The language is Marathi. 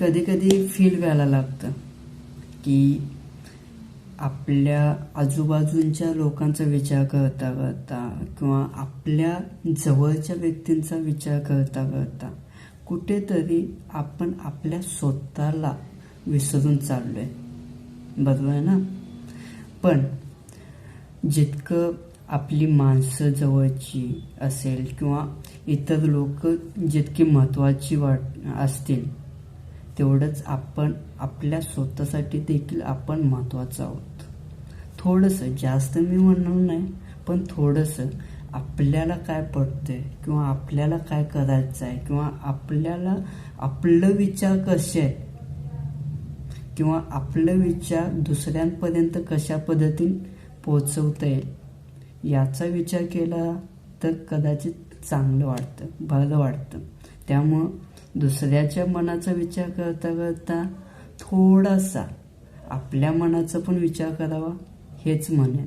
कधी कधी फील व्हायला लागतं की आपल्या आजूबाजूंच्या लोकांचा विचार करता करता किंवा आपल्या जवळच्या व्यक्तींचा विचार करता करता कुठेतरी आपण आपल्या स्वतःला विसरून चाललोय. बरोबर आहे ना? पण जितकं आपली माणसं जवळची असेल किंवा इतर लोक जितकी महत्त्वाची असतील तेवढंच आपण आपल्या स्वतःसाठी देखील आपण महत्त्वाचं आहोत. थोडंसं, जास्त मी म्हणणार नाही, पण थोडंसं आपल्याला काय पडतंय किंवा आपल्याला काय करायचं आहे किंवा आपल्याला आपलं विचार कसे आहेत किंवा आपलं विचार दुसऱ्यांपर्यंत कशा पद्धतीने पोचवता येईल याचा विचार केला तर कदाचित चांगलं वाटतं, बरं वाटतं. त्यामुळं दुसऱ्याच्या मनाचा विचार करता करता थोडासा आपल्या मनाचा पण विचार करावा हेच म्हणेन.